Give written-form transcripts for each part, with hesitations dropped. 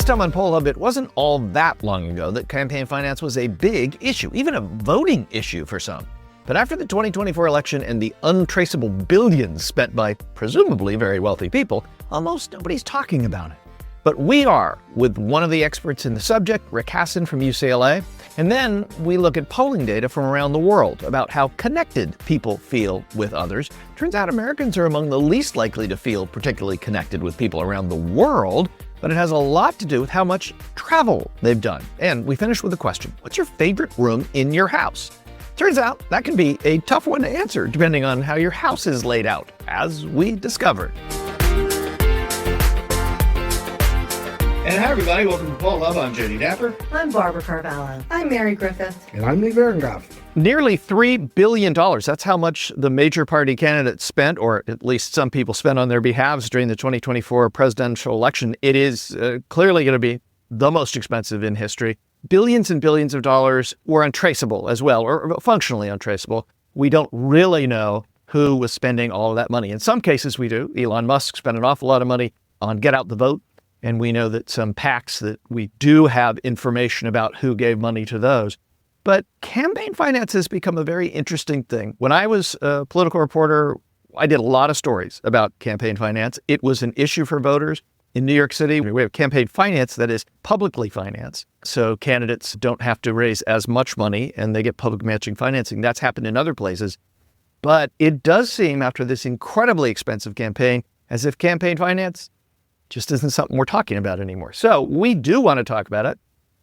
Last time on Poll Hub, it wasn't all that long ago that campaign finance was a big issue, even a voting issue for some. But after the 2024 election and the untraceable billions spent by presumably very wealthy people, almost nobody's talking about it. But we are, with one of the experts in the subject, Rick Hasen from UCLA. And then we look at polling data from around the world about how connected people feel with others. Turns out Americans are among the least likely to feel particularly connected with people around the world, but it has a lot to do with how much travel they've done. And we finish with a question: what's your favorite room in your house? Turns out that can be a tough one to answer depending on how your house is laid out, as we discovered. And hi, everybody. Welcome to Poll Hub. I'm Jody Dapper. I'm Barbara Carvalho. I'm Mary Griffith. And I'm Lee Berengoff. Nearly $3 billion. That's how much the major party candidates spent, or at least some people spent on their behalves during the 2024 presidential election. It is clearly going to be the most expensive in history. Billions and billions of dollars were untraceable as well, or functionally untraceable. We don't really know who was spending all of that money. In some cases, we do. Elon Musk spent an awful lot of money on Get Out the Vote. And we know that some PACs that we do have information about who gave money to those. But campaign finance has become a very interesting thing. When I was a political reporter, I did a lot of stories about campaign finance. It was an issue for voters. In New York City, we have campaign finance that is publicly financed. So candidates don't have to raise as much money and they get public matching financing. That's happened in other places. But it does seem, after this incredibly expensive campaign, as if campaign finance just isn't something we're talking about anymore. So we do want to talk about it.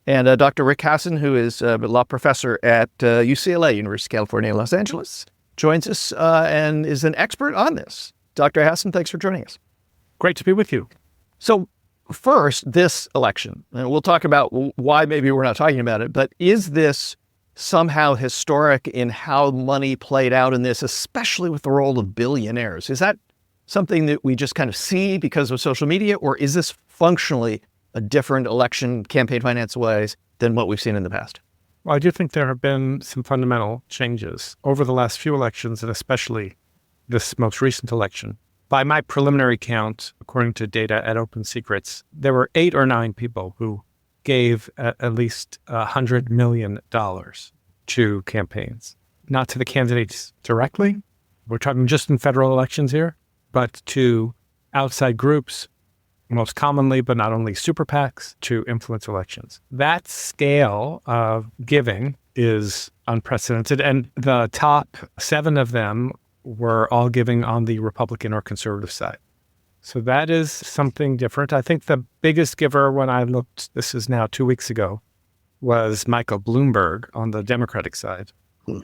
And Dr. Rick Hasen, who is a law professor at UCLA, University of California, Los Angeles, joins us and is an expert on this. Dr. Hasen, thanks for joining us. Great to be with you. So first, this election, and we'll talk about why maybe we're not talking about it, but is this somehow historic in how money played out in this, especially with the role of billionaires? Is that something that we just kind of see because of social media, or is this functionally a different election campaign finance wise than what we've seen in the past? Well, I do think there have been some fundamental changes over the last few elections, and especially this most recent election. By my preliminary count, according to data at Open Secrets, there were 8 or 9 people who gave at least $100 million to campaigns, not to the candidates directly. We're talking just in federal elections here, but to outside groups, most commonly, but not only super PACs, to influence elections. That scale of giving is unprecedented, and the top 7 of them were all giving on the Republican or conservative side. So that is something different. I think the biggest giver when I looked, this is now 2 weeks ago, was Michael Bloomberg on the Democratic side.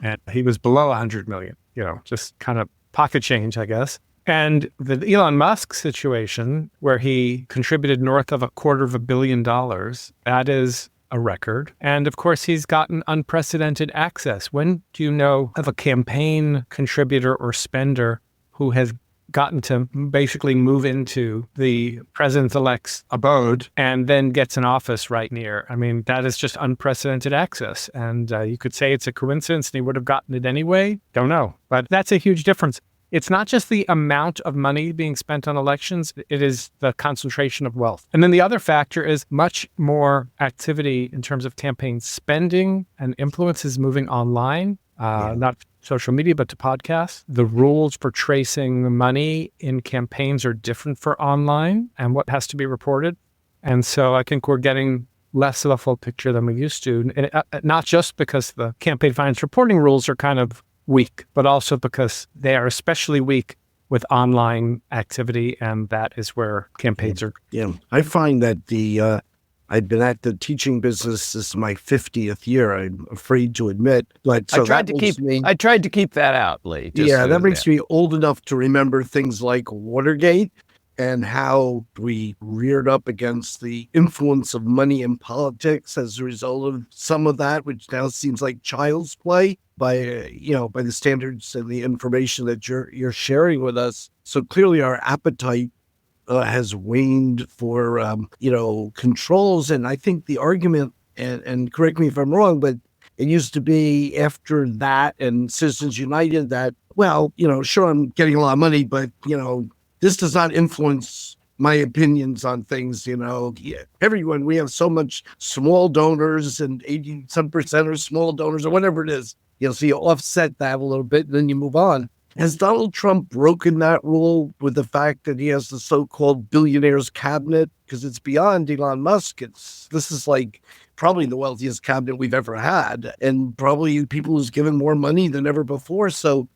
And he was below 100 million, just kind of pocket change, I guess. And the Elon Musk situation, where he contributed north of $250 million, that is a record. And of course, he's gotten unprecedented access. When do you know of a campaign contributor or spender who has gotten to basically move into the president-elect's abode and then gets an office right near? I mean, that is just unprecedented access. And you could say it's a coincidence and he would have gotten it anyway. Don't know. But that's a huge difference. It's not just the amount of money being spent on elections, it is the concentration of wealth. And then the other factor is much more activity in terms of campaign spending and influence is moving online, not social media, but to podcasts. The rules for tracing money in campaigns are different for online and what has to be reported. And so I think we're getting less of a full picture than we used to, and not just because the campaign finance reporting rules are kind of weak, but also because they are especially weak with online activity, and that is where campaigns are. Yeah, I find that I've been at the teaching business. This is my 50th year. I'm afraid to admit, but so I tried to keep that out, Lee. That makes me old enough to remember things like Watergate and how we reared up against the influence of money in politics as a result of some of that, which now seems like child's play by the standards and the information that you're sharing with us. So clearly our appetite has waned for, controls. And I think the argument, and correct me if I'm wrong, but it used to be after that and Citizens United that, sure, I'm getting a lot of money, but, this does not influence my opinions on things, Yeah, everyone, we have so much small donors and 80 some percent are small donors or whatever it is. So you offset that a little bit and then you move on. Has Donald Trump broken that rule with the fact that he has the so-called billionaires cabinet? Because it's beyond Elon Musk. This is like probably the wealthiest cabinet we've ever had, and probably people who's given more money than ever before. So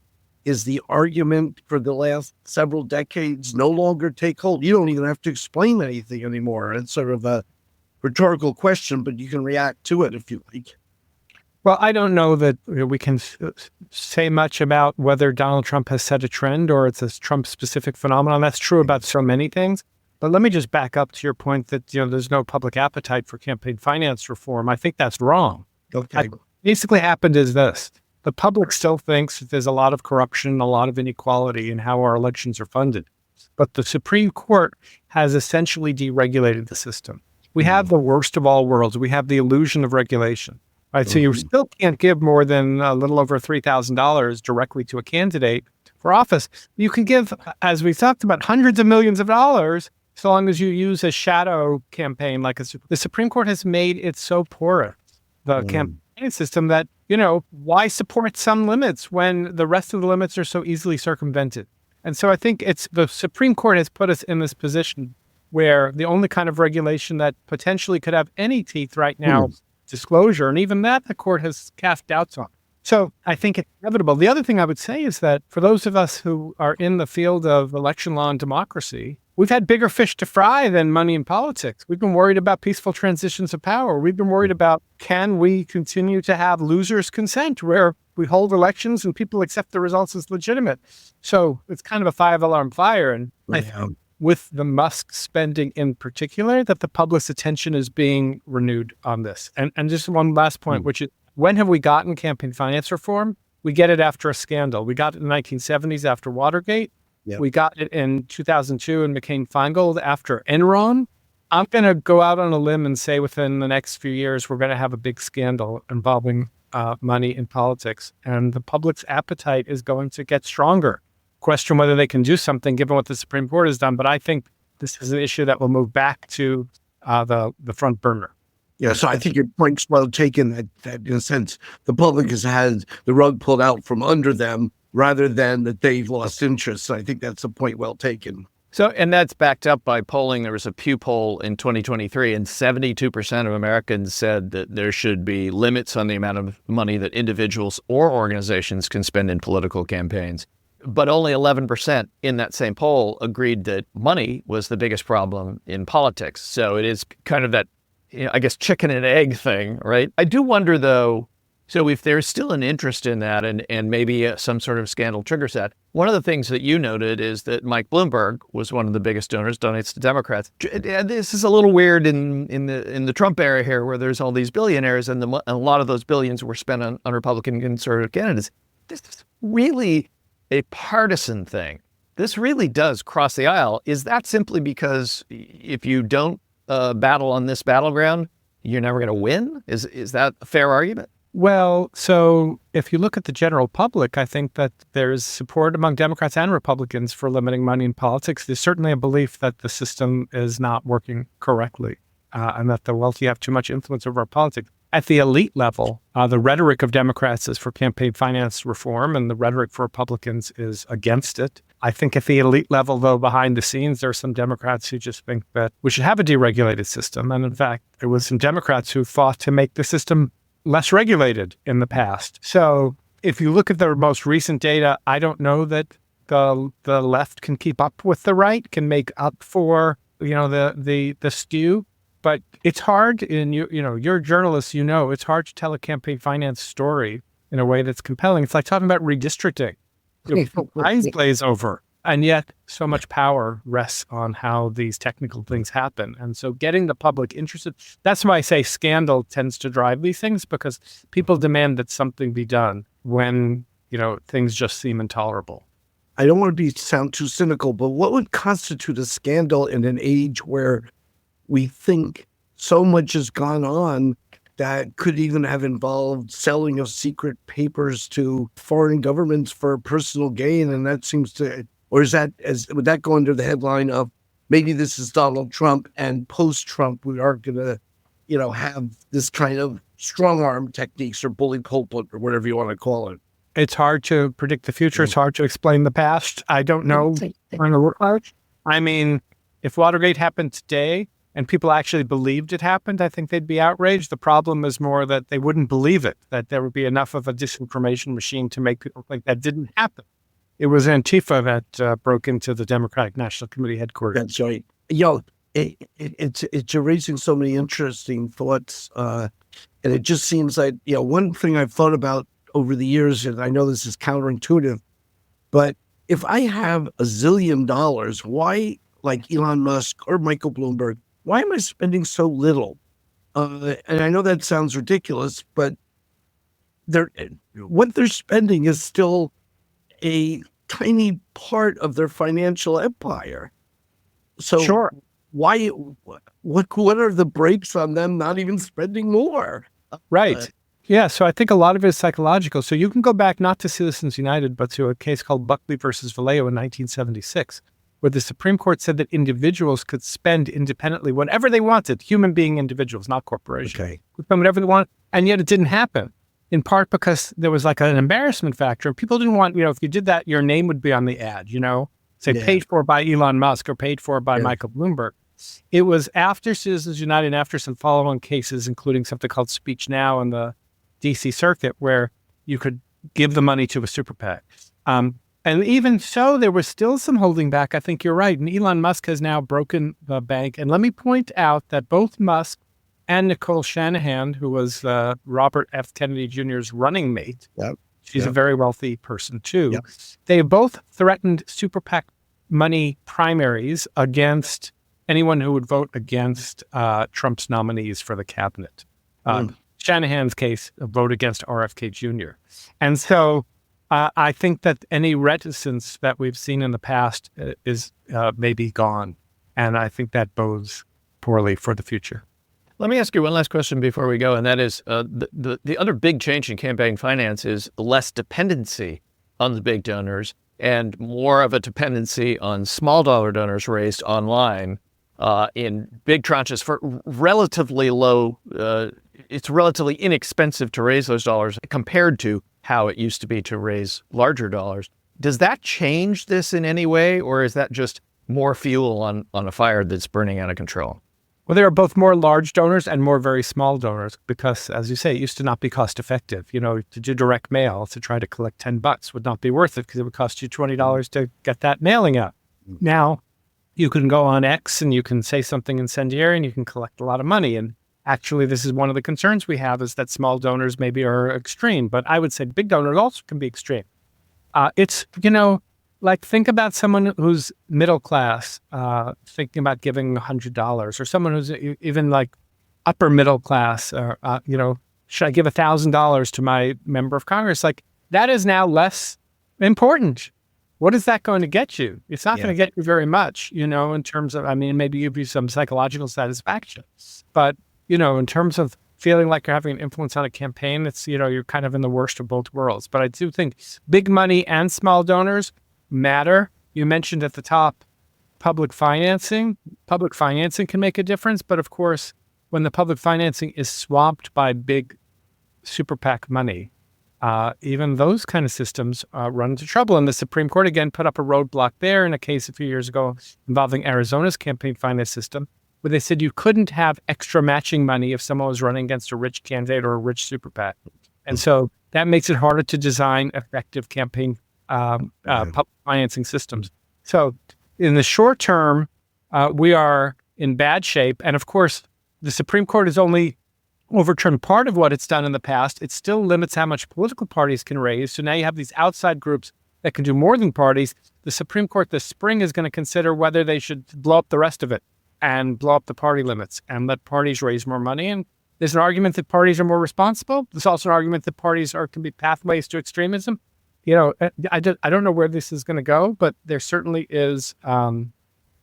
is the argument for the last several decades no longer take hold? You don't even have to explain anything anymore. It's sort of a rhetorical question, but you can react to it if you like. Well, I don't know that we can say much about whether Donald Trump has set a trend or it's a Trump-specific phenomenon. That's true about so many things. But let me just back up to your point that there's no public appetite for campaign finance reform. I think that's wrong. Okay. What basically happened is this. The public still thinks that there's a lot of corruption, a lot of inequality in how our elections are funded. But the Supreme Court has essentially deregulated the system. We have the worst of all worlds. We have the illusion of regulation. Right, so you still can't give more than a little over $3,000 directly to a candidate for office. You can give, as we talked about, hundreds of millions of dollars so long as you use a shadow campaign. The Supreme Court has made it so porous, the campaign system, that, why support some limits when the rest of the limits are so easily circumvented? And so I think the Supreme Court has put us in this position where the only kind of regulation that potentially could have any teeth right now disclosure, and even that the court has cast doubts on. So I think it's inevitable. The other thing I would say is that for those of us who are in the field of election law and democracy, we've had bigger fish to fry than money in politics. We've been worried about peaceful transitions of power. We've been worried about, can we continue to have losers' consent where we hold elections and people accept the results as legitimate? So it's kind of a five-alarm fire. And I think with the Musk spending in particular, that the public's attention is being renewed on this. And just one last point, which is, when have we gotten campaign finance reform? We get it after a scandal. We got it in the 1970s after Watergate. Yep. We got it in 2002 in McCain-Feingold after Enron. I'm going to go out on a limb and say within the next few years, we're going to have a big scandal involving money in politics. And the public's appetite is going to get stronger. Question whether they can do something given what the Supreme Court has done, but I think this is an issue that will move back to the front burner. Yeah, so I think your point's well taken that in a sense, the public has had the rug pulled out from under them rather than that they've lost interest. So I think that's a point well taken. So, and that's backed up by polling. There was a Pew poll in 2023, and 72% of Americans said that there should be limits on the amount of money that individuals or organizations can spend in political campaigns. But only 11% in that same poll agreed that money was the biggest problem in politics. So it is kind of that, I guess, chicken and egg thing, right? I do wonder, though, so if there's still an interest in that and maybe some sort of scandal triggers that, one of the things that you noted is that Mike Bloomberg was one of the biggest donors, donates to Democrats. This is a little weird in the Trump era here, where there's all these billionaires and a lot of those billions were spent on Republican conservative candidates. This is really a partisan thing. This really does cross the aisle. Is that simply because if you don't battle on this battleground, you're never going to win? Is that a fair argument? Well, so if you look at the general public, I think that there's support among Democrats and Republicans for limiting money in politics. There's certainly a belief that the system is not working correctly and that the wealthy have too much influence over our politics. At the elite level, the rhetoric of Democrats is for campaign finance reform, and the rhetoric for Republicans is against it. I think at the elite level, though, behind the scenes, there are some Democrats who just think that we should have a deregulated system. And in fact, there was some Democrats who fought to make the system less regulated in the past. So if you look at the most recent data, I don't know that the left can keep up with the right, can make up for, the skew. But it's hard, and you're a journalist, it's hard to tell a campaign finance story in a way that's compelling. It's like talking about redistricting. Eyes glaze over. And yet so much power rests on how these technical things happen. And so getting the public interested, that's why I say scandal tends to drive these things, because people demand that something be done when, things just seem intolerable. I don't want to sound too cynical, but what would constitute a scandal in an age where we think so much has gone on that could even have involved selling of secret papers to foreign governments for personal gain? And that seems to, or would that go under the headline of maybe this is Donald Trump, and post-Trump, we are going to, have this kind of strong arm techniques or bully pulpit or whatever you want to call it. It's hard to predict the future. It's hard to explain the past. I don't know. I mean, if Watergate happened today and people actually believed it happened, I think they'd be outraged. The problem is more that they wouldn't believe it, that there would be enough of a disinformation machine to make people think that didn't happen. It was Antifa that broke into the Democratic National Committee headquarters. That's right. It's raising so many interesting thoughts. And it just seems like, one thing I've thought about over the years, and I know this is counterintuitive, but if I have $1 zillion, why, like Elon Musk or Michael Bloomberg, why am I spending so little? And I know that sounds ridiculous, but what they're spending is still a tiny part of their financial empire. So Sure. Why? What are the brakes on them not even spending more? Right. Yeah. So I think a lot of it is psychological. So you can go back not to Citizens United, but to a case called Buckley versus Vallejo in 1976, where the Supreme Court said that individuals could spend independently whatever they wanted, human being individuals, not corporations, could spend whatever they want. And yet it didn't happen, in part because there was like an embarrassment factor. People didn't want, if you did that, your name would be on the ad, say paid for by Elon Musk or paid for by Michael Bloomberg. It was after Citizens United and after some follow-on cases, including something called Speech Now in the D.C. Circuit, where you could give the money to a super PAC. And even so, there was still some holding back. I think you're right. And Elon Musk has now broken the bank. And let me point out that both Musk and Nicole Shanahan, who was Robert F. Kennedy Jr.'s running mate, she's a very wealthy person too, they both threatened super PAC money primaries against anyone who would vote against Trump's nominees for the cabinet. Shanahan's case, a vote against RFK Jr. And so I think that any reticence that we've seen in the past is maybe gone. And I think that bodes poorly for the future. Let me ask you one last question before we go, and that is the other big change in campaign finance is less dependency on the big donors and more of a dependency on small dollar donors raised online in big tranches for relatively low. It's relatively inexpensive to raise those dollars compared to how it used to be to raise larger dollars. Does that change this in any way, or is that just more fuel on a fire that's burning out of control? Well, there are both more large donors and more very small donors because, as you say, it used to not be cost effective. To do direct mail to try to collect $10 would not be worth it because it would cost you $20 to get that mailing out. Now, you can go on X and you can say something incendiary and you can collect a lot of money. And actually, this is one of the concerns we have is that small donors maybe are extreme, but I would say big donors also can be extreme. It's, think about someone who's middle class, thinking about giving $100, or someone who's even like upper middle class, or, should I give $1,000 to my member of Congress? Like that is now less important. What is that going to get you? It's not going to get you very much, in terms of, maybe give you some psychological satisfaction, but, in terms of feeling like you're having an influence on a campaign, it's, you're kind of in the worst of both worlds. But I do think big money and small donors matter. You mentioned at the top, public financing. Public financing can make a difference. But of course, when the public financing is swamped by big super PAC money, even those kind of systems run into trouble. And the Supreme Court, again, put up a roadblock there in a case a few years ago involving Arizona's campaign finance system, where they said you couldn't have extra matching money if someone was running against a rich candidate or a rich super PAC. And so that makes it harder to design effective campaign public financing systems. So in the short term, we are in bad shape. And of course, the Supreme Court has only overturned part of what it's done in the past. It still limits how much political parties can raise. So now you have these outside groups that can do more than parties. The Supreme Court this spring is going to consider whether they should blow up the rest of it and blow up the party limits and let parties raise more money. And there's an argument that parties are more responsible. There's also an argument that parties can be pathways to extremism. I don't know where this is going to go, but there certainly is.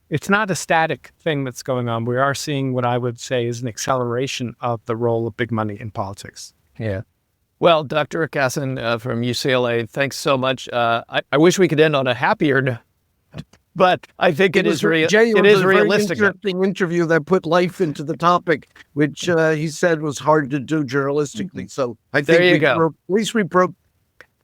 It's not a static thing that's going on. We are seeing what I would say is an acceleration of the role of big money in politics. Yeah. Well, Dr. Hasen from UCLA, thanks so much. I wish we could end on a happier note. But I think it is Jay, it is was a very realistic. interesting interview that put life into the topic, which he said was hard to do journalistically. So I think There you go. at least we broke.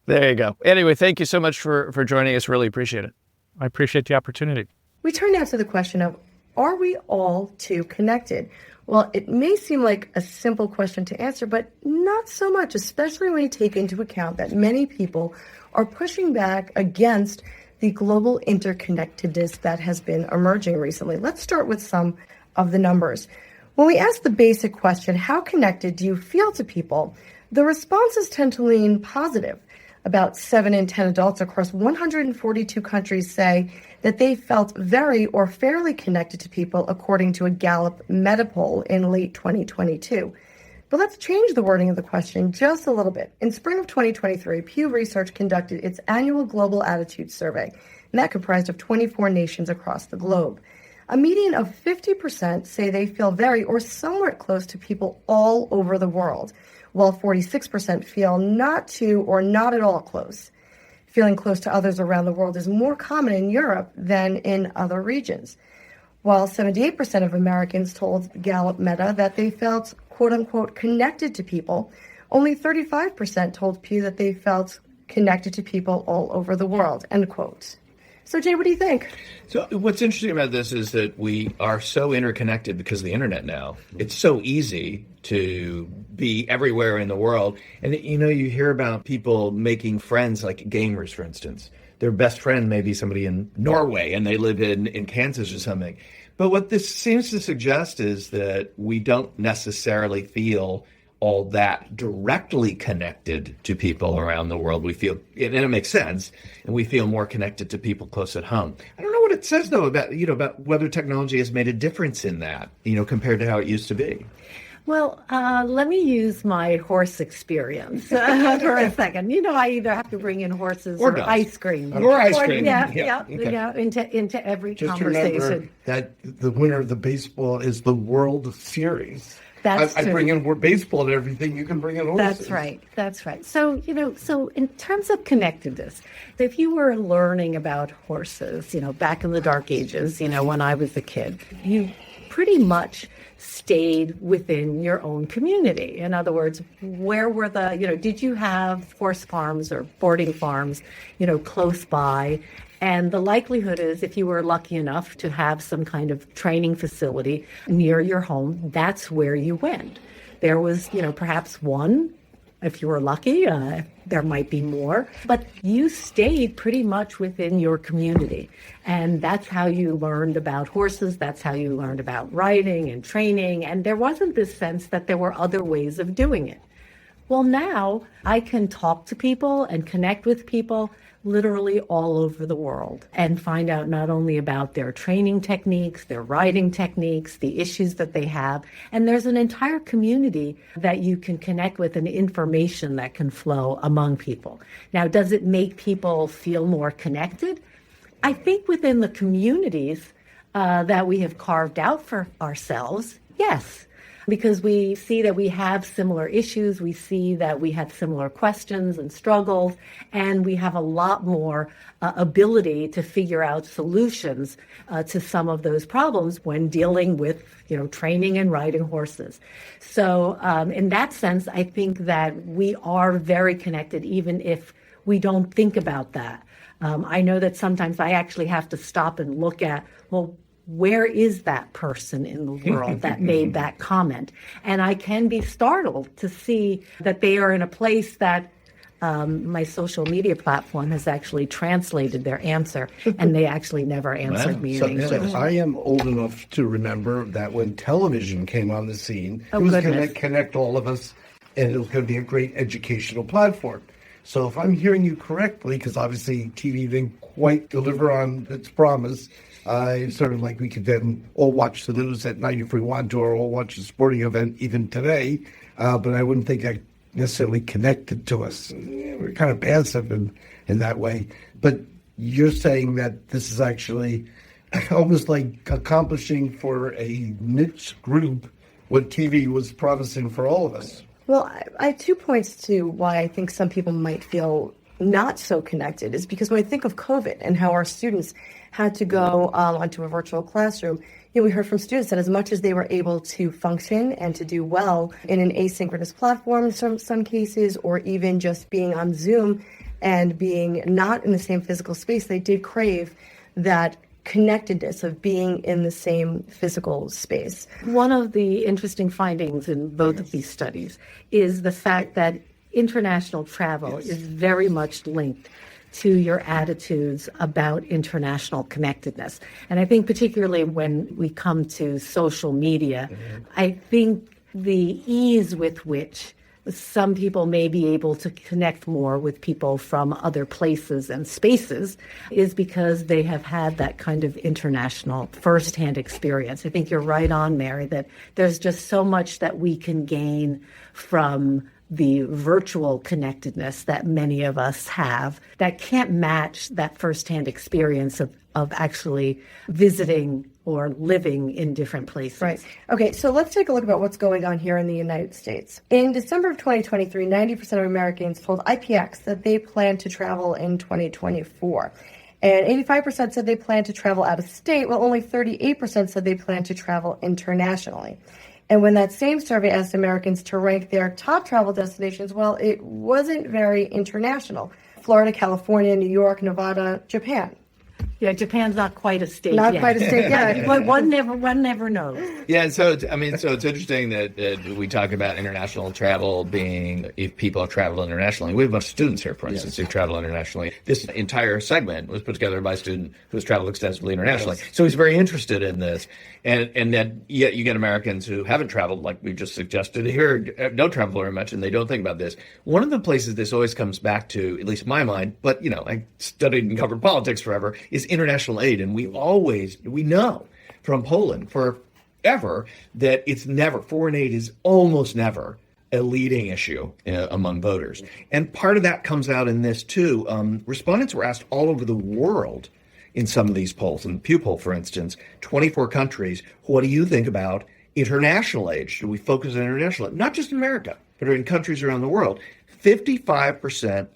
There you go. Anyway, thank you so much for joining us. Really appreciate it. I appreciate the opportunity. We turn now to the question of, are we all too connected? Well, it may seem like a simple question to answer, but not so much, especially when you take into account that many people are pushing back against the global interconnectedness that has been emerging recently. Let's start with some of the numbers. When we ask the basic question, how connected do you feel to people? The responses tend to lean positive. About 7 in 10 adults across 142 countries say that they felt very or fairly connected to people, according to a Gallup Meta poll in late 2022. But let's change the wording of the question just a little bit. In spring of 2023, Pew Research conducted its annual Global Attitude Survey, and that comprised of 24 nations across the globe. A median of 50% say they feel very or somewhat close to people all over the world, while 46% feel not too or not at all close. Feeling close to others around the world is more common in Europe than in other regions. While 78% of Americans told Gallup Meta that they felt, quote unquote, connected to people, only 35% told Pew that they felt connected to people all over the world, end quote. So, Jay, what do you think? So what's interesting about this is that we are so interconnected because of the internet now. It's so easy to be everywhere in the world. And, you hear about people making friends, like gamers, for instance. Their best friend may be somebody in Norway and they live in Kansas or something. But what this seems to suggest is that we don't necessarily feel all that directly connected to people around the world. We feel, and it makes sense, and we feel more connected to people close at home. I don't know what it says, though, about whether technology has made a difference in that, compared to how it used to be. Well, let me use my horse experience for a second. I either have to bring in horses or ice cream. Or ice cream. Into every Just conversation. remember that the winner of the baseball is the World Series. That's I true. bring in baseball and everything. You can bring in horses. That's right. So, so in terms of connectedness, if you were learning about horses, back in the dark ages, when I was a kid, you pretty much stayed within your own community. In other words, where were did you have horse farms or boarding farms, close by? And the likelihood is, if you were lucky enough to have some kind of training facility near your home, that's where you went. There was, perhaps one. If you were lucky, there might be more. But you stayed pretty much within your community. And that's how you learned about horses. That's how you learned about riding and training. And there wasn't this sense that there were other ways of doing it. Well, now I can talk to people and connect with people literally all over the world and find out not only about their training techniques, their riding techniques, the issues that they have. And there's an entire community that you can connect with and information that can flow among people. Now, does it make people feel more connected? I think within the communities that we have carved out for ourselves, yes. Because we see that we have similar issues, we see that we have similar questions and struggles, and we have a lot more ability to figure out solutions to some of those problems when dealing with, training and riding horses. So in that sense, I think that we are very connected, even if we don't think about that. I know that sometimes I actually have to stop and look at, well, where is that person in the world that made that comment? And I can be startled to see that they are in a place that my social media platform has actually translated their answer, and they actually never answered me in English. So I am old enough to remember that when television came on the scene, it was going to connect all of us, and it was going to be a great educational platform. So if I'm hearing you correctly, because obviously TV didn't quite deliver on its promise, sort of like we could then all watch the news at night if we want to, or all watch a sporting event even today. But I wouldn't think that necessarily connected to us. We're kind of passive in that way. But you're saying that this is actually almost like accomplishing for a niche group what TV was promising for all of us. Well, I have 2 points to why I think some people might feel not so connected is because when I think of COVID and how our students had to go onto a virtual classroom, we heard from students that as much as they were able to function and to do well in an asynchronous platform in some cases, or even just being on Zoom and being not in the same physical space, they did crave that connectedness of being in the same physical space. One of the interesting findings in both of these studies is the fact that international travel is very much linked to your attitudes about international connectedness. And I think particularly when we come to social media, I think the ease with which some people may be able to connect more with people from other places and spaces is because they have had that kind of international firsthand experience. I think you're right on, Mary, that there's just so much that we can gain from the virtual connectedness that many of us have that can't match that firsthand experience of actually visiting or living in different places. Right. Okay, so let's take a look about what's going on here in the United States. In December of 2023, 90% of Americans told IPX that they plan to travel in 2024. And 85% said they plan to travel out of state, while only 38% said they plan to travel internationally. And when that same survey asked Americans to rank their top travel destinations, well, it wasn't very international. Florida, California, New York, Nevada, Japan. Yeah, Japan's not quite a state Not yet. quite a state yet. But one never knows. Yeah, and so it's interesting that we talk about international travel being if people have traveled internationally. We have a bunch of students here, for instance, who travel internationally. This entire segment was put together by a student who's traveled extensively internationally. So he's very interested in this, and then yet you get Americans who haven't traveled, like we just suggested here, don't travel very much, and they don't think about this. One of the places this always comes back to, at least in my mind, but I studied and covered politics forever, is international aid. And we know from Poland forever that foreign aid is almost never a leading issue among voters. And part of that comes out in this too. Respondents were asked all over the world in some of these polls. In the Pew poll, for instance, 24 countries, what do you think about international aid? Should we focus on international aid? Not just in America, but in countries around the world. 55%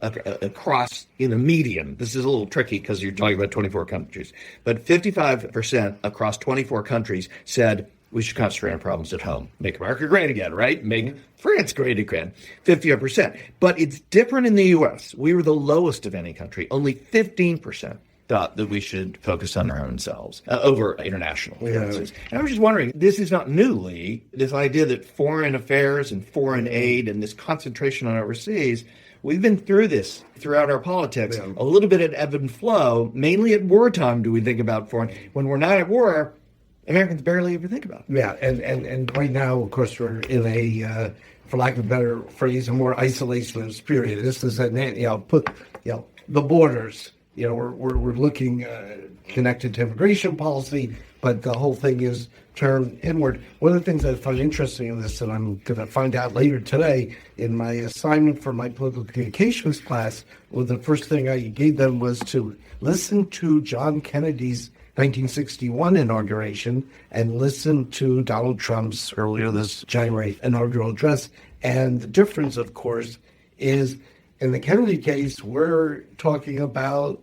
across in a median. This is a little tricky because you're talking about 24 countries, but 55% across 24 countries said we should concentrate on problems at home. Make America great again, right? Make France great again. 55%. But it's different in the U.S. We were the lowest of any country. Only 15% thought that we should focus on our own selves over international. And I was just wondering, this is not new, Lee, this idea that foreign affairs and foreign aid and this concentration on overseas, we've been through this throughout our politics, a little bit at ebb and flow. Mainly at wartime do we think about foreign. When we're not at war, Americans barely ever think about it. Yeah, and right now, of course, we're in a, for lack of a better phrase, a more isolationist period. This is the borders. We're looking connected to immigration policy, but the whole thing is turned inward. One of the things I find interesting in this, and I'm going to find out later today in my assignment for my political communications class, the first thing I gave them was to listen to John Kennedy's 1961 inauguration and listen to Donald Trump's earlier this January inaugural address. And the difference, of course, is in the Kennedy case, he's talking about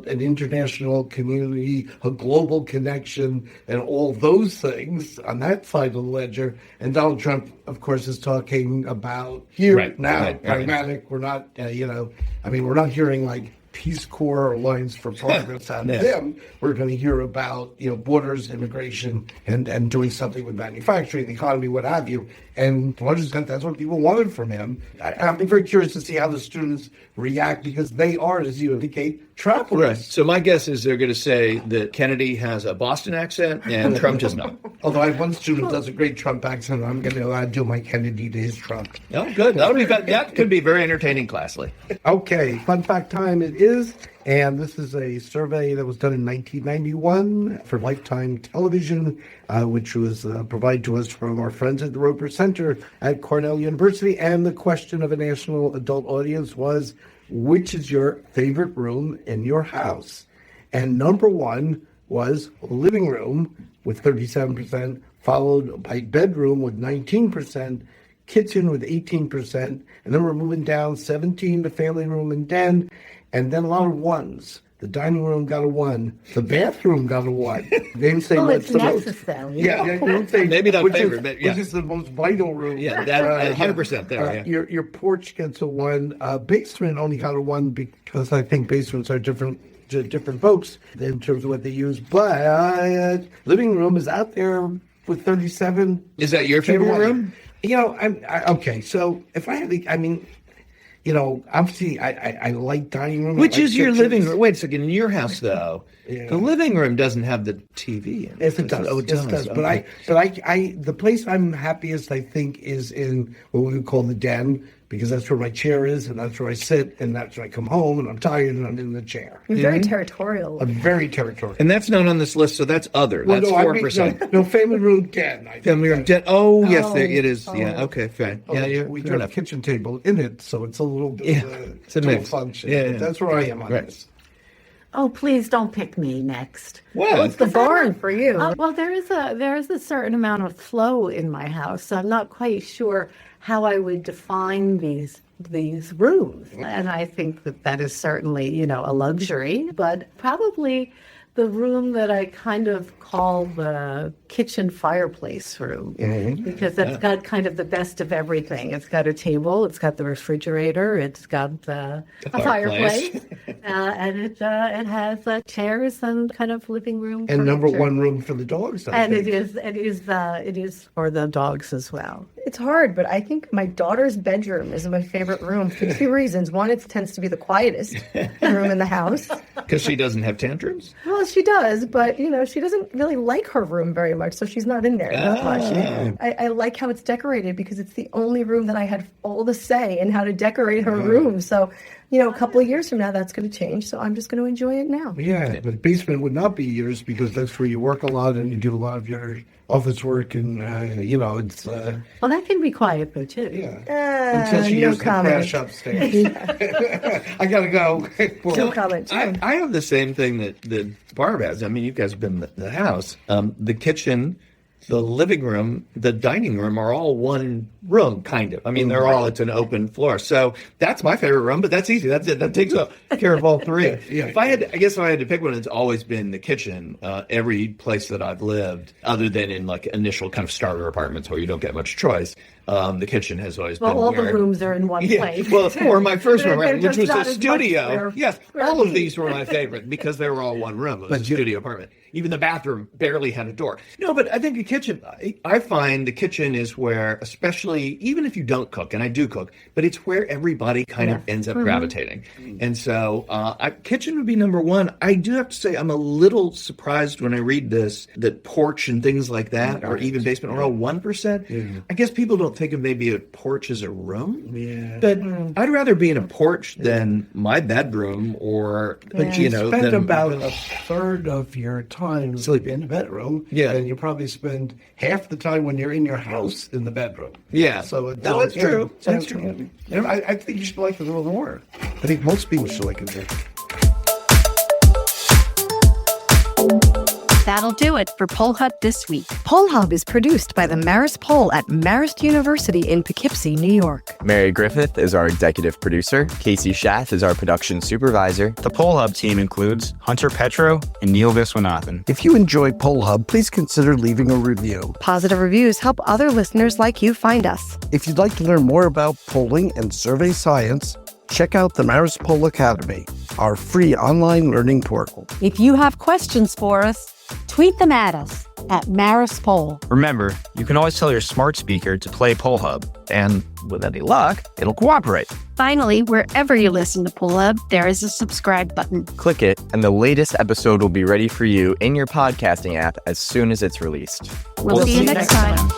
an international community, a global connection, and all those things on that side of the ledger. And Donald Trump, of course, is talking about pragmatic. We're not, we're not hearing like Peace Corps or Alliance for Progress out of them. We're going to hear about, borders, immigration, and doing something with manufacturing, the economy, what have you. And to a large extent, that's what people wanted from him. I'm very curious to see how the students react because they are, as you indicate, travelers. Right. So my guess is they're going to say that Kennedy has a Boston accent and Trump does not. Although I have one student who does a great Trump accent, I'm going to do my Kennedy to his Trump. Oh, good. That could be very entertaining, Classly. Okay, fun fact time it is. And this is a survey that was done in 1991 for Lifetime Television, which was provided to us from our friends at the Roper Center at Cornell University. And the question of a national adult audience was, which is your favorite room in your house? And number one was living room with 37%, followed by bedroom with 19%, kitchen with 18%, and then we're moving down 17 to family room and den, and then a lot of ones. The dining room got a 1. The bathroom got a 1. They didn't say Well, what's it's the most. necessary. Yeah, they didn't say Maybe not which favorite, but yeah. which is the most vital room. Yeah, that 100% there. Yeah. Your porch gets a 1. Basement only got a 1 because I think basements are different to different folks in terms of what they use. But living room is out there with 37. Is that your favorite room? Okay. So if I had to, obviously I like dining room. Which I like is your kitchens. living room? Wait a second. In your house, though, the living room doesn't have the TV in it. Yes, it does. Oh, it Yes, does. But I, the place I'm happiest, I think, is in what we would call the den, because that's where my chair is, and that's where I sit, and that's where I come home, and I'm tired, and I'm in the chair. You're very territorial. I'm very territorial. And that's not on this list, so that's other. Well, That's no, I 4%. mean, no, family room den. I think. Family room debt. Oh, yes, there, it is. Yeah, okay, fine. Oh, Yeah, we fair do have a enough. kitchen table in it, so it's a little bit Yeah, it's a mix. function. Yeah, yeah. But that's where I am on Right. this. Oh, please don't pick me next. Well, It's the barn for you. Well, there is a certain amount of flow in my house, so I'm not quite sure how I would define these rooms. And I think that is certainly, a luxury, but probably the room that I kind of call the kitchen fireplace room, because that's got kind of the best of everything. It's got a table, it's got the refrigerator, it's got a fireplace, and it has chairs and kind of living room. And number furniture. 1 room for the dogs. I And think. it is for the dogs as well. It's hard, but I think my daughter's bedroom is my favorite room for 2 reasons. One, it tends to be the quietest room in the house. because she doesn't have tantrums? Well, she does, but she doesn't really like her room very much, so she's not in there that much. I like how it's decorated because it's the only room that I had all the say in how to decorate her room. So, a couple of years from now, that's going to change. So I'm just going to enjoy it now. Yeah, but basement would not be yours because that's where you work a lot and you do a lot of your office work, and it's Well, that can be quiet though too. until she no used to comment. crash upstairs. I gotta go. No comment. I have the same thing that Barb has. I mean, you guys have been in the house. The kitchen, the living room, the dining room are all one room, kind of. I mean, it's an open floor. So that's my favorite room, but that's easy. That's it. That takes care of all 3. Yeah. If I had to pick one, it's always been the kitchen. Every place that I've lived, other than in like initial kind of starter apartments where you don't get much choice, the kitchen has always been Well, all where... the rooms are in one place. Well, or my first They're room, which just was not a as much studio. square- Yes, square all of feet. these were my favorite because they were all one room. It was a studio apartment. Even the bathroom barely had a door. No, but I think the kitchen, I find the kitchen is where, especially, even if you don't cook, and I do cook, but it's where everybody kind of ends up gravitating. And so kitchen would be number 1. I do have to say I'm a little surprised when I read this, that porch and things like that, or even basement, are all 1%. I guess people don't think of maybe a porch as a room. Yeah. But I'd rather be in a porch than my bedroom or, You spend about a third of your time sleeping in the bedroom. Yeah. And you probably spend half the time when you're in your house in the bedroom. Yeah. So No, that's true. That's true. I think you should like it a little more. I think most people should like it more. That'll do it for Poll Hub this week. Poll Hub is produced by the Marist Poll at Marist University in Poughkeepsie, New York. Mary Griffith is our executive producer. Casey Schaff is our production supervisor. The Poll Hub team includes Hunter Petro and Neil Viswanathan. If you enjoy Poll Hub, please consider leaving a review. Positive reviews help other listeners like you find us. If you'd like to learn more about polling and survey science, check out the Marist Poll Academy, our free online learning portal. If you have questions for us, tweet them at us at Marist Poll. Remember, you can always tell your smart speaker to play Poll Hub, and with any luck, it'll cooperate. Finally, wherever you listen to Poll Hub, there is a subscribe button. Click it, and the latest episode will be ready for you in your podcasting app as soon as it's released. We'll see you next time.